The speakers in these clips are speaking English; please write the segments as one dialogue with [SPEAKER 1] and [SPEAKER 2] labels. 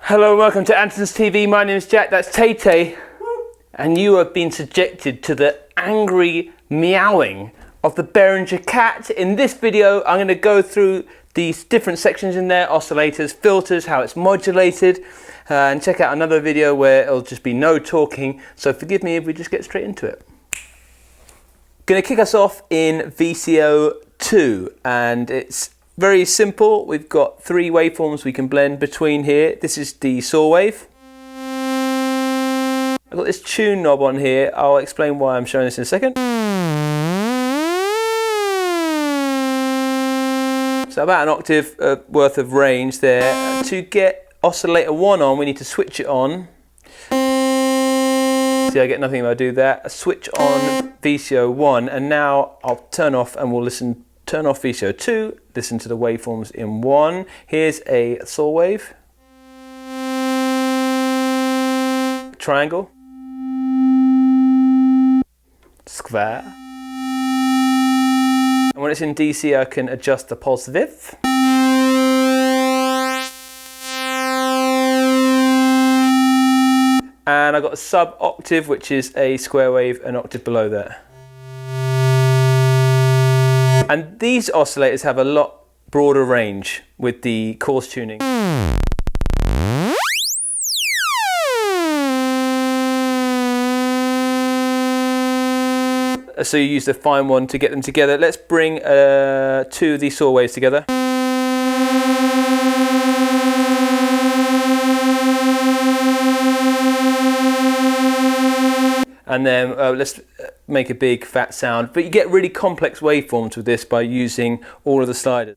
[SPEAKER 1] Hello, welcome to Andertons TV. My name is Jack, that's Tay-Tay, and you have been subjected to the angry meowing of the Behringer CAT. In this video, I'm going to go through these different sections in there, oscillators, filters, how it's modulated, and check out another video where it'll just be no talking, so forgive me if we just get straight into it. Going to kick us off in VCO 2, and it's very simple. We've got three waveforms we can blend between here. This is the saw wave. I've got this tune knob on here. I'll explain why I'm showing this in a second. So about an octave worth of range there. To get oscillator 1 on, we need to switch it on. See, I get nothing if I do that. I switch on VCO 1, and now I'll turn off and we'll listen. Turn off VCO 2, listen to the waveforms in 1. Here's a saw wave. Triangle. Square. And when it's in DC, I can adjust the pulse width. And I've got a sub octave, which is a square wave an octave below that. And these oscillators have a lot broader range with the coarse tuning. So you use the fine one to get them together. Let's bring two of these saw waves together. And then let's make a big fat sound. But you get really complex waveforms with this by using all of the sliders.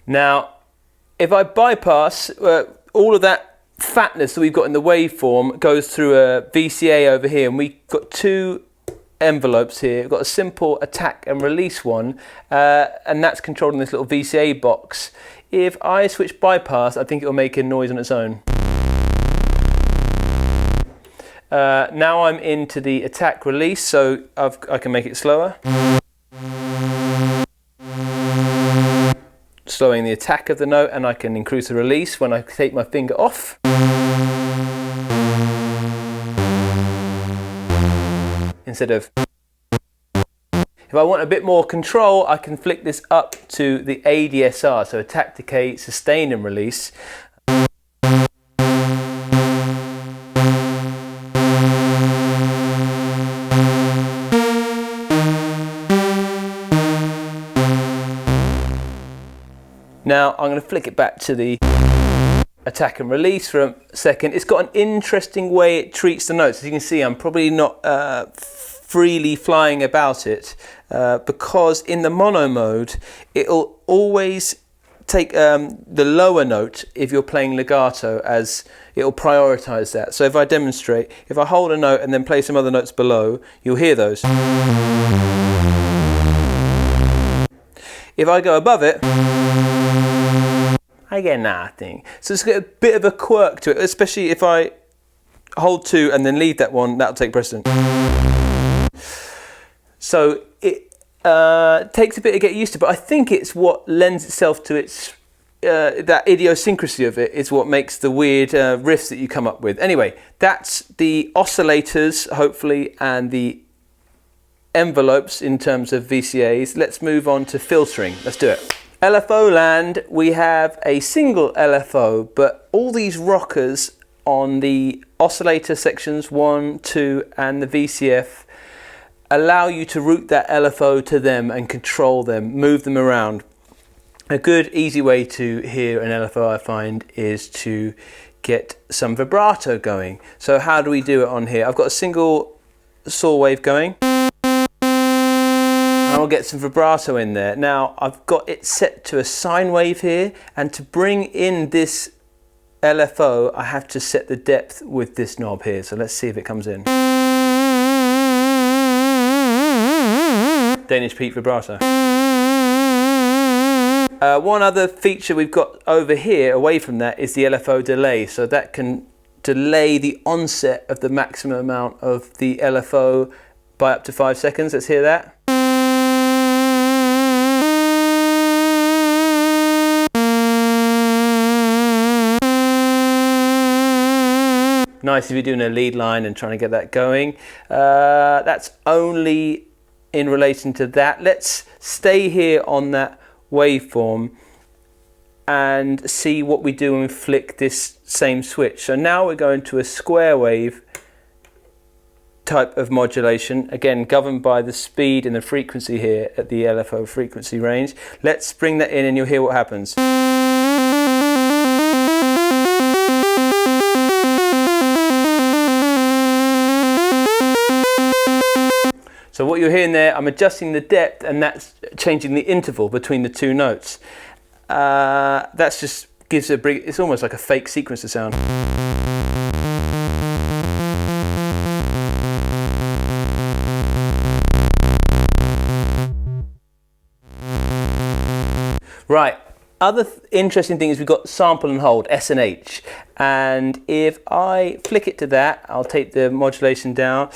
[SPEAKER 1] Now, if I bypass all of that fatness that we've got in the waveform goes through a VCA over here, and we've got two envelopes here. We've got a simple attack and release one, and that's controlled in this little VCA box. If I switch bypass, I think it will make a noise on its own. Now I'm into the attack release, so I can make it slower. Slowing the attack of the note, and I can increase the release when I take my finger off. Instead of, if I want a bit more control, I can flick this up to the ADSR, so attack, decay, sustain and release. Now I'm going to flick it back to the attack and release for a second. It's got an interesting way it treats the notes. As you can see, I'm probably not freely flying about it because in the mono mode, it'll always take the lower note if you're playing legato, as it'll prioritize that. So if I demonstrate, if I hold a note and then play some other notes below, you'll hear those. If I go above it, I get nothing. So it's got a bit of a quirk to it, especially if I hold 2 and then leave that one, that'll take precedent. So it takes a bit to get used to, but I think it's what lends itself to its that idiosyncrasy of it is what makes the weird riffs that you come up with. Anyway, that's the oscillators, hopefully, and the envelopes in terms of VCAs. Let's move on to filtering. Let's do it. LFO land, we have a single LFO, but all these rockers on the oscillator sections 1, 2, and the VCF allow you to route that LFO to them and control them, move them around. A good, easy way to hear an LFO, I find, is to get some vibrato going. So how do we do it on here? I've got a single saw wave going. And I'll get some vibrato in there. Now, I've got it set to a sine wave here, and to bring in this LFO, I have to set the depth with this knob here. So let's see if it comes in. Danish Pete vibrato. One other feature we've got over here, away from that, is the LFO delay. So that can delay the onset of the maximum amount of the LFO by up to 5 seconds. Let's hear that. Nice if you're doing a lead line and trying to get that going. That's only in relation to that. Let's stay here on that waveform and see what we do when we flick this same switch. So now we're going to a square wave type of modulation, again governed by the speed and the frequency here at the LFO frequency range. Let's bring that in and you'll hear what happens. So what you're hearing there, I'm adjusting the depth, and that's changing the interval between the 2 notes. That's just gives a big, it's almost like a fake sequencer sound. Right, other interesting thing is we've got sample and hold, S and H. And if I flick it to that, I'll take the modulation down.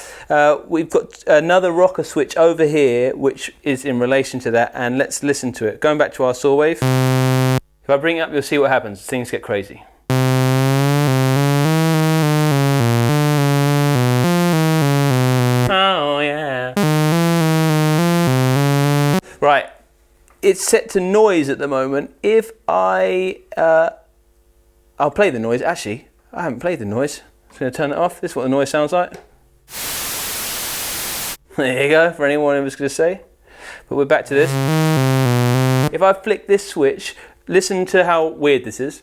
[SPEAKER 1] We've got another rocker switch over here, which is in relation to that, and let's listen to it. Going back to our saw wave. If I bring it up, you'll see what happens. Things get crazy. Oh yeah. Right, it's set to noise at the moment. If I'll play the noise. Actually, I haven't played the noise. I'm just going to turn it off. This is what the noise sounds like. There you go, for anyone who was going to say. But we're back to this. If I flick this switch, listen to how weird this is.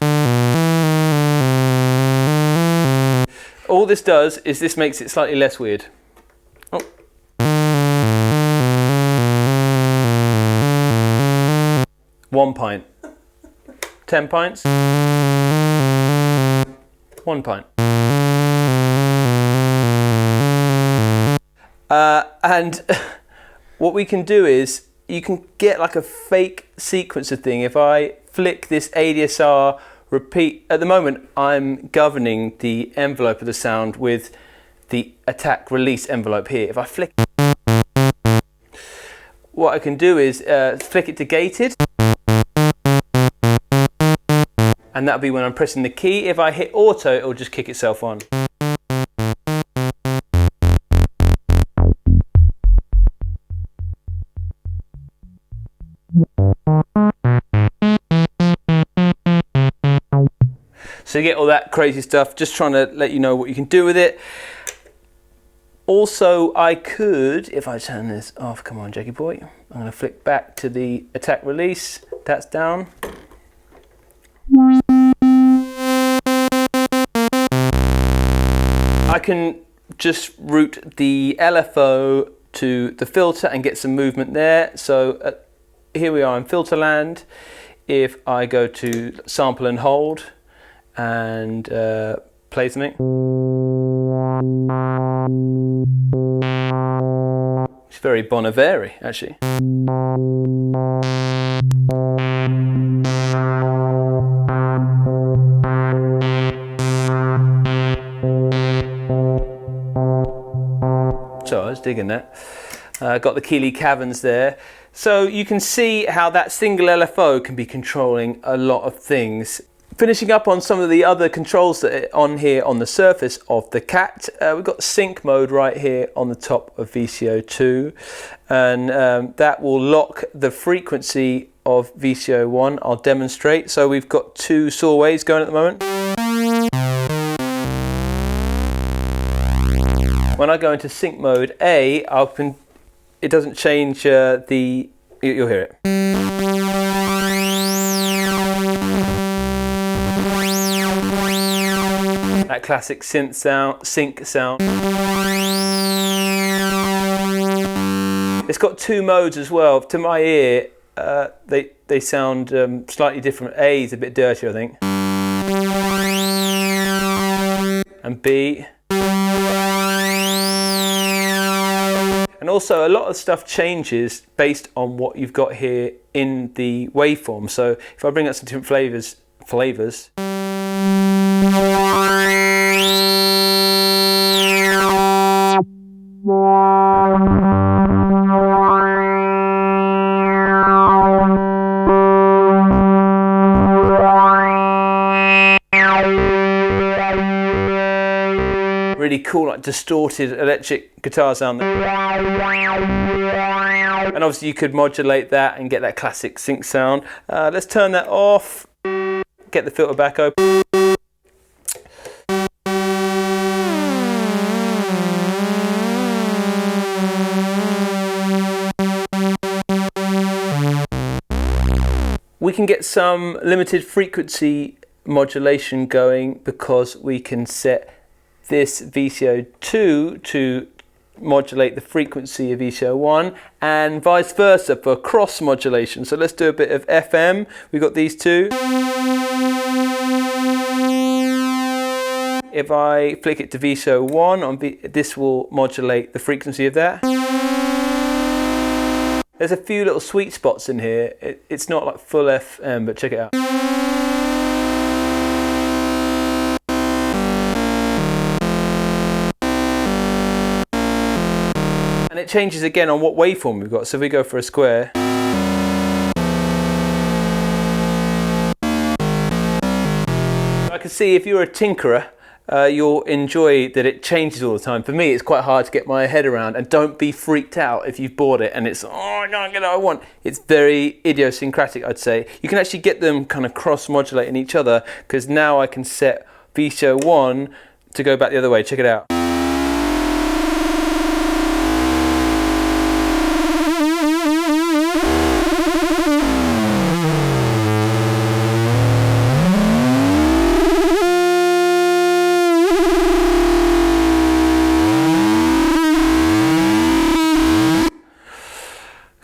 [SPEAKER 1] All this does is this makes it slightly less weird. Oh. One pint. 10 pints. 1 pint. And what we can do is you can get like a fake sequencer thing. If I flick this ADSR repeat, at the moment I'm governing the envelope of the sound with the attack release envelope here. If I flick, what I can do is flick it to gated. And that'll be when I'm pressing the key. If I hit auto, it'll just kick itself on. So you get all that crazy stuff, just trying to let you know what you can do with it. Also, I could, if I turn this off, come on Jackie boy, I'm going to flick back to the attack release, that's down. I can just route the LFO to the filter and get some movement there. So here we are in filter land. If I go to sample and hold and play something. It's very Bon Iver actually. digging that. Got the Keeley caverns there. So you can see how that single LFO can be controlling a lot of things. Finishing up on some of the other controls that are on here on the surface of the CAT, we've got sync mode right here on the top of VCO2, and that will lock the frequency of VCO1. I'll demonstrate. So we've got two saw waves going at the moment. When I go into sync mode A, it doesn't change you'll hear it. That classic synth sound, sync sound. It's got two modes as well. To my ear, they sound slightly different. A is a bit dirtier, I think. And B. And also a lot of stuff changes based on what you've got here in the waveform. So if I bring up some different flavors. Really cool, like distorted electric guitar sound. And obviously you could modulate that and get that classic sync sound. Let's turn that off, get the filter back open. We can get some limited frequency modulation going because we can set this VCO2 to modulate the frequency of VCO1 and vice versa for cross modulation. So let's do a bit of FM. We've got these two. If I flick it to VCO1, this will modulate the frequency of that. There's a few little sweet spots in here. It's not like full FM, but check it out. And it changes again on what waveform we've got. So if we go for a square. I can see if you're a tinkerer, you'll enjoy that it changes all the time. For me, it's quite hard to get my head around, and don't be freaked out if you've bought it and it's, oh, I can't get what I want. It's very idiosyncratic, I'd say. You can actually get them kind of cross-modulating each other, because now I can set VCO1 to go back the other way. Check it out.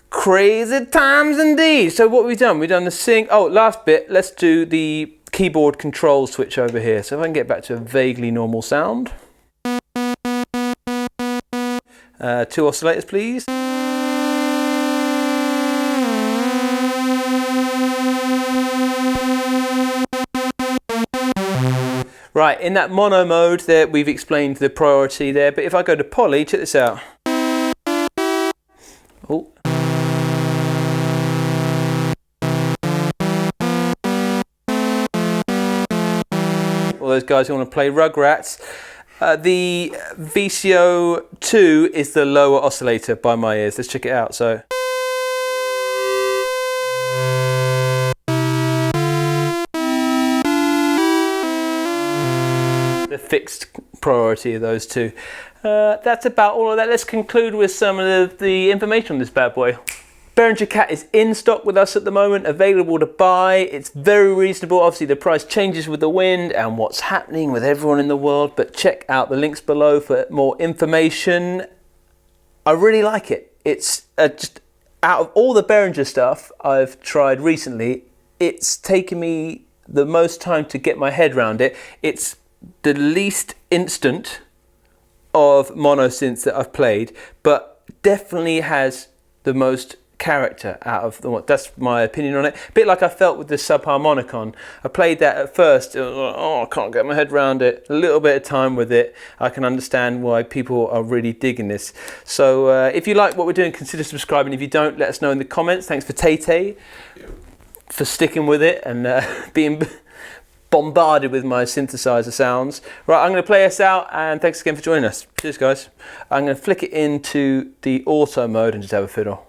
[SPEAKER 1] Crazy times indeed. So what we've done the sync. Oh, last bit, let's do the keyboard control switch over here. So if I can get back to a vaguely normal sound. 2 oscillators, please. Right, in that mono mode there, we've explained the priority there, but if I go to poly, check this out. Oh. All those guys who want to play Rugrats. The VCO2 is the lower oscillator by my ears. Let's check it out. So. The fixed priority of those two. That's about all of that. Let's conclude with some of the information on this bad boy. Behringer CAT is in stock with us at the moment, available to buy. It's very reasonable. Obviously the price changes with the wind and what's happening with everyone in the world, but check out the links below for more information. I really like it. It's just, out of all the Behringer stuff I've tried recently, it's taken me the most time to get my head around it. It's the least instant of mono synths that I've played, but definitely has the most character out of the, that's my opinion on it. A bit like I felt with the subharmonicon. I played that at first, it was like, oh, I can't get my head around it. A little bit of time with it, I can understand why people are really digging this. So if you like what we're doing, consider subscribing. If you don't, let us know in the comments. Thanks for Tay for sticking with it and being bombarded with my synthesizer sounds. Right, I'm going to play us out, and thanks again for joining us. Cheers, guys. I'm going to flick it into the auto mode and just have a fiddle.